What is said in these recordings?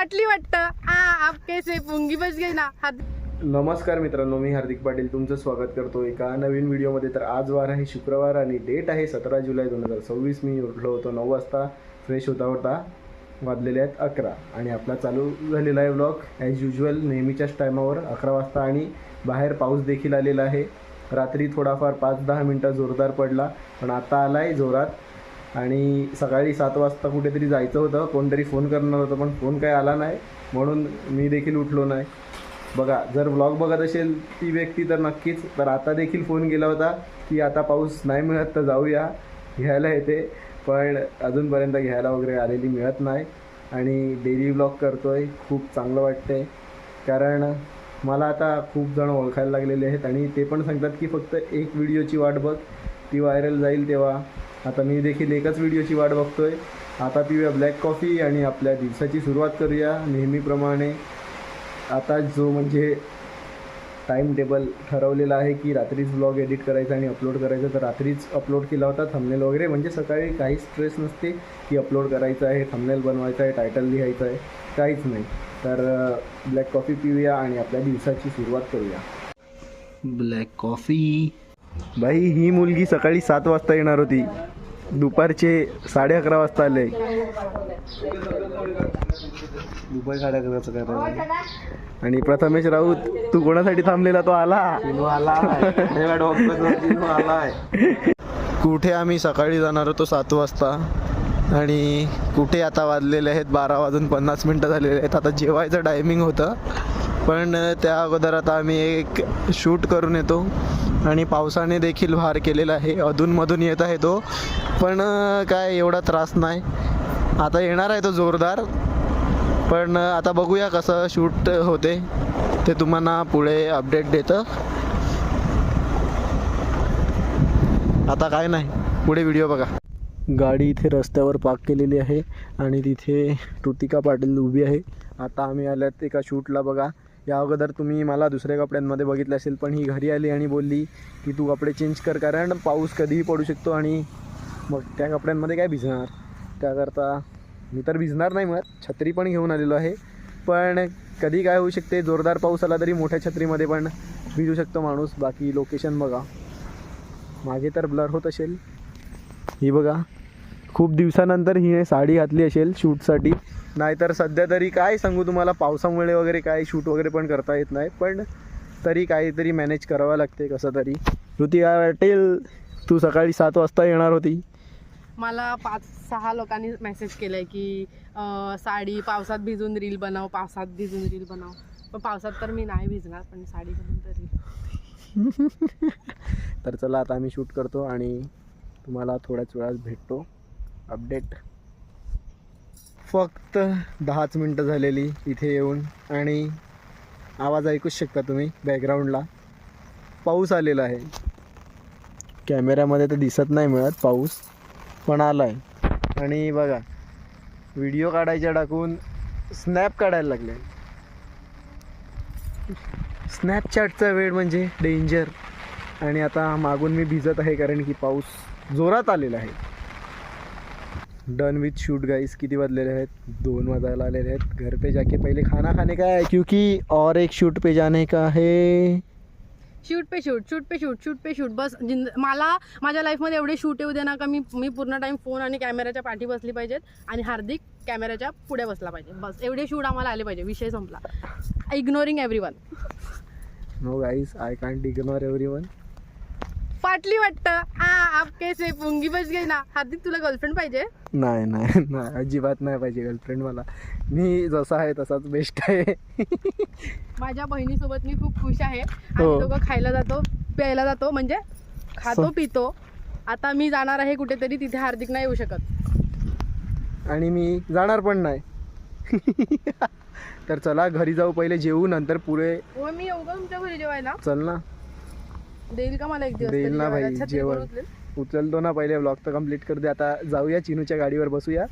फाटली वाटतं. आप कैसे पुंगी बस गई ना. नमस्कार मित्रांनो, मी हार्दिक पाटील तुमचं स्वागत करतो एका नवीन व्हिडिओमध्ये. तर आज वार आहे शुक्रवार आणि डेट आहे 17 जुलै 2026. मी उठलो होतो 9 वाजता, फ्रेश होता वाजलेले आहेत 11 आणि आपला चालू झालेला आहे व्लॉग ॲज युजल नेहमीच्याच टायमावर 11 वाजता. आणि बाहेर पाऊस देखील आलेला आहे. रात्री थोडाफार 5-10 मिनटं जोरदार पडला, पण आता आला आहे जोरात. आणि सकाळी 7 वाजता कुठेतरी जायचं होतं, कोणतरी फोन करणार होतं, पण फोन काही आला नाही, म्हणून मी देखील उठलो नाही. बघा, जर व्लॉग बघत असेल ती व्यक्ती तर नक्कीच. तर आता देखील फोन केला होता की आता पाऊस नाही मिळत तर जाऊया, घ्यायला येते, पण अजूनपर्यंत घ्यायला वगैरे आलेली मिळत नाही. आणि डेली व्लॉग करतो आहे, खूप चांगलं वाटतं आहे, कारण मला आता खूप जण ओळखायला लागलेले आहेत आणि ते पण सांगतात की फक्त एक व्हिडिओची वाट बघ, ती व्हायरल जाईल तेव्हा. आता मी देखील एकच व्हिडिओची वाट बघतो आहे. आता पिऊया ब्लॅक कॉफी आणि आपल्या दिवसाची सुरुवात करूया नेहमीप्रमाणे. आता जो म्हणजे टाईम टेबल ठरवलेला आहे की रात्रीच व्लॉग एडिट करायचा आणि अपलोड करायचं, तर रात्रीच अपलोड केला होता थंबनेल वगैरे. म्हणजे सकाळी काहीच स्ट्रेस नसते की अपलोड करायचं आहे, थंबनेल बनवायचं आहे, टायटल लिहायचं आहे, काहीच नाही. तर ब्लॅक कॉफी पिऊया आणि आपल्या दिवसाची सुरुवात करूया. Black coffee. बाई, ही मुलगी सकाळी 7 वाजता येणार होती, दुपारचे 11:30 वाजता आले. दुपारी 11:30 काय. आणि प्रथमेश राऊत, तू कोणासाठी थांबलेला? तो आला. कुठे आम्ही सकाळी जाणार होतो 7 वाजता आणि कुठे आता वाजलेले आहेत 12:50 झालेले आहेत. आता जेवायचं टायमिंग होतं, पण त्या अगोदर आता आम्ही एक शूट करून येतो. आणि पावसाने देखील भार केलेला आहे, अधूनमधून येत आहे तो, पण काय एवढा त्रास नाही. आता येणार आहे तो जोरदार, पण आता बघूया कसं शूट होते ते तुम्हाला पुढे अपडेट देतं. आता काय नाही, पुढे व्हिडिओ बघा. गाडी इथे रस्त्यावर पार्क केलेली आहे आणि तिथे कृतिका पाटील उभी आहे. आता आम्ही आल्यात एका शूटला. बघा, या अगोदर तुम्ही मला दुसऱ्या कपड्यांमध्ये बघितलं असेल, पण ही घरी आली आणि बोलली की तू कपडे चेंज कर, कारण पाऊस कधीही पडू शकतो आणि मग त्या कपड्यांमध्ये काय भिजणार. त्याकरता मी तर भिजणार नाही, मग छत्री पण घेऊन आलेलो आहे, पण कधी काय होऊ शकते, जोरदार पाऊस आला तरी मोठ्या छत्रीमध्ये पण भिजू शकतो माणूस. बाकी लोकेशन बघा, मागे तर ब्लर होत असेल. ही बघा, खूप दिवसानंतर हिने साडी घातली असेल शूटसाठी, नाहीतर सध्या तरी काय सांगू तुम्हाला, पावसामुळे वगैरे काय शूट वगैरे पण करता येत नाही, पण तरी काहीतरी मॅनेज करावं लागते कसं तरी. कृतिका पाटील, तू सकाळी 7 वाजता येणार होती. मला 5-6 लोकांनी मेसेज केलाय की साडी पावसात भिजून रील बनव, पावसात भिजून रील बनव. पण पावसात तर मी नाही भिजणार, पण साडी बनवून तरी. तर चला, आता आम्ही शूट करतो आणि तुम्हाला थोड्याच वेळात भेटतो अपडेट. फक्त 10च मिनटं झालेली इथे येऊन आणि आवाज ऐकूच शकता तुम्ही बॅकग्राऊंडला. पाऊस आलेला आहे, कॅमेऱ्यामध्ये तर दिसत नाही मिळत पाऊस, पण आला आहे. आणि बघा, व्हिडिओ काढायच्या टाकून स्नॅप काढायला लागले. स्नॅपचॅटचा वेळ म्हणजे डेंजर. आणि आता मागून मी भिजत आहे कारण की पाऊस जोरात आलेला आहे. Done with shoot guys. किती वाजलेले आहेत? 2 वाजायला आलेले आहेत. घर पे जाके पहिले खाना खाने का है, क्योंकि और एक शूट पे जाने का है. शूट पे शूट बस. मला माझ्या लाईफमध्ये एवढे शूट येऊ दे ना का मी पूर्ण टाईम फोन आणि कॅमेऱ्याच्या पाठी बसली पाहिजेत आणि हार्दिक कॅमेऱ्याच्या पुढे बसला पाहिजे. बस एवढे शूट आम्हाला आले पाहिजे, विषय संपला. Ignoring everyone. No guys, I can't ignore everyone. फाटली वाटतं. आप कैसे पुंगी बस गई ना. हार्दिक, तुला गर्लफ्रेंड पाहिजे? नाही नाही नाही, अजिबात नाही पाहिजे गर्लफ्रेंड मला. मी जसा आहे तसाच बेस्ट आहे. माझ्या बहिणीसोबत मी खूप खुश आहे. आम्ही दोघं खायला जातो, प्यायला जातो, म्हणजे खातो पितो. आता मी जाणार आहे कुठेतरी, तिथे हार्दिक नाही येऊ शकत आणि मी जाणार पण नाही. तर चला घरी जाऊ, पहिले जेवू, नंतर पुढे. मी येऊ का तुमच्या घरी जेवायला? चल ना. देईल का मला एक दिवस? देईल ना भाई, जेवण उचलतो ना. पहिले व्लॉग तर कम्प्लीट कर दे. आता जाऊया, चिनूच्या गाडीवर बसूया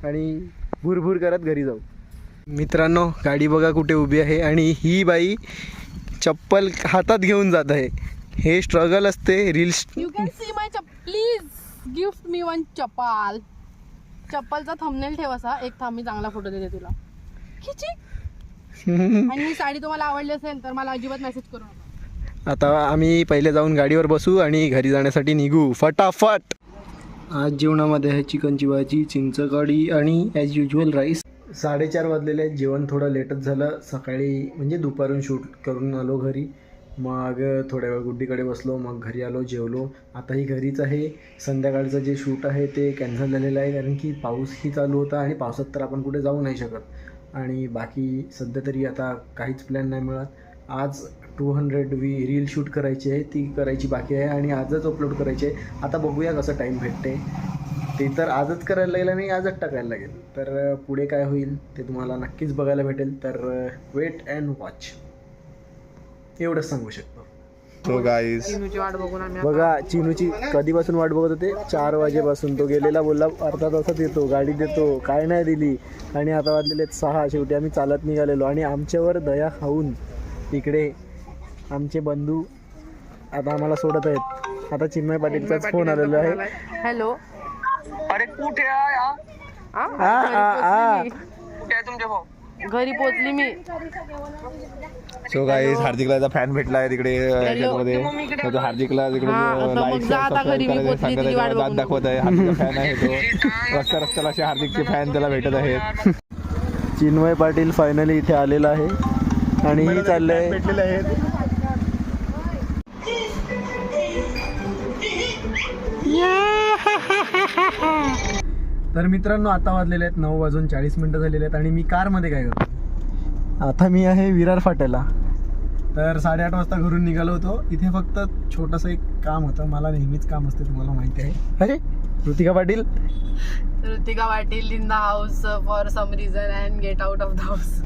आणि भुरभुर करत घरी जाऊ. मित्रांनो, गाडी बघा कुठे उभी आहे आणि ही बाई चप्पल हातात घेऊन जात आहे. हे स्ट्रगल असते reels. You can see my chappal. Please gift me one चप्पल. चप्पलचा थंबनेल ठेव असा एक. थांब, मी चांगला फोटो देते तुला. आणि ही साडी तुम्हाला आवडली असेल तर मला अजिबात मेसेज करू नका. आता आम्ही पहिले जाऊन गाडीवर बसू आणि घरी जाण्यासाठी निघू फटाफट. आज जेवणामध्ये आहे चिकनची भाजी, चिंच कढी आणि ॲज युजल राईस. 4:30 वाजलेले आहेत. जेवण थोडं लेटच झालं. सकाळी म्हणजे दुपारून शूट करून आलो घरी. मग थोड्या वेळ गुड्डीकडे बसलो, मग घरी आलो, जेवलो. आताही घरीच आहे. संध्याकाळचं जे शूट आहे ते कॅन्सल झालेलं आहे कारण की पाऊसही चालू होता आणि पावसात तर आपण कुठे जाऊ नाही शकत. आणि बाकी सध्या तरी आता काहीच प्लॅन नाही मिळत. आज 200 रील शूट करायची आहे, ती करायची बाकी आहे आणि आजच अपलोड करायची आहे. आता बघूया कसं टाईम भेटते. ते तर आजच करायला लागेल आणि आजच टाकायला लागेल. तर पुढे काय होईल ते तुम्हाला नक्कीच बघायला भेटेल. तर वेट अँड वॉच, एवढंच सांगू शकतो. तो गाईज चिनूची वाट बघून आम्ही बघा, चिनूची कधीपासून वाट बघत होते. 4 वाजेपासून. तो गेलेला, बोलला अर्धा तासात येतो, गाडी देतो, काय नाही दिली. आणि आता वाजलेले 6. शेवटी आम्ही चालत निघालेलो आणि आमच्यावर दया खाऊन इकडे आमचे बंधू आता आम्हाला सोडत आहेत. आता चिन्मय पाटीलचाच फोन आलेला आहे. हॅलो. अरे कुठे आहे कुठे आहे तुमचे भाऊ? घरी पोहोचली मी. सो गाईज हार्दिकला फॅन भेटला आहे तिकडे ह्याच्यामध्ये. तो हार्दिकला तिकडे लाईक दात दाखवत आहे. हार्दिकचा फॅन आहे तो. रस्त्याला असे हार्दिकचे फॅन त्याला भेटत आहेत. चिन्मय पाटील फायनली इथे आलेला आहे आणि ही चाललंय भेटलेले आहेत. तर मित्रांनो, आता वाजलेले आहेत 9:40 झालेले आहेत आणि मी कारमध्ये काय करतो, आता मी आहे विरार फाट्याला. तर 8:30 वाजता घरून निघालो होतो. इथे फक्त छोटंसं एक काम होतं. मला नेहमीच काम असते, तुम्हाला माहिती आहे. अरे Ritika Patil in the house for some reason and get out of the house.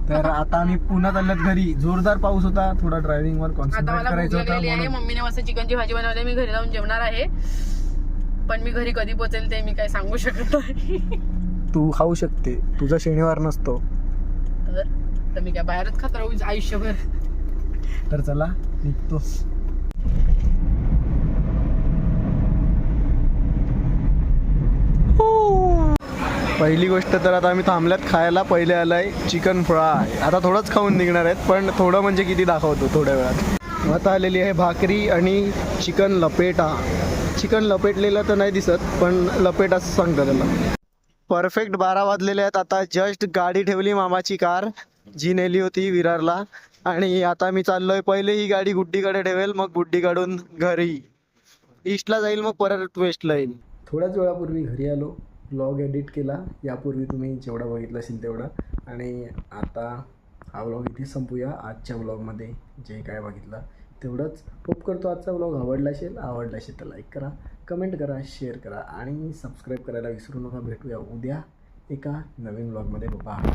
तर आता आम्ही पुन्हा चालल्यात घरी. जोरदार पाऊस होता, थोडा ड्रायव्हिंगवर कॉन्सन्ट्रेट करायचं होतं. मम्मीने मस्त चिकनची भाजी बनवली. मी घरी जाऊन जेवणार आहे, पण मी घरी कधी पोहोचेल ते मी काही सांगू शकत नाही. तू खाऊ शकते, तुझा शनिवार नसतो. तर मी काय बाहेरच खात राहू आयुष्यभर. तर चला निघतो. पहिली गोष्ट तर आता आम्ही थांबल्यात खायला. पहिले आलाय चिकन फ्राय. आता थोडंच खाऊन निघणार आहेत, पण थोडं म्हणजे किती दाखवतो थोड्या वेळात. आता आलेली आहे भाकरी आणि चिकन लपेटा. चिकन लपेटलेलं तर नाही दिसत, पण लपेट असं सांगतात त्याला. परफेक्ट 12 वाजलेले आहेत. आता जस्ट गाडी ठेवली, मामाची कार जी नेली होती विरारला. आणि आता मी चाललोय. पहिले ही गाडी गुड्डीकडे ठेवेल, मग गुड्डी काढून घरी ईस्टला जाईल, मग परत वेस्टला येईल. थोड्याच वेळापूर्वी घरी आलो, व्लॉग एडिट केला. यापूर्वी तुम्ही जेवढा बघितला असेल तेवढा. आणि आता हा व्लॉग इथे संपूया. आजच्या व्लॉगमध्ये जे काय बघितलं तेवढंच. होप करतो आजचा व्लॉग आवडला असेल तर लाईक करा, कमेंट करा, शेअर करा आणि सबस्क्राईब करायला विसरू नका. भेटूया उद्या एका नवीन व्लॉगमध्ये. बाबा.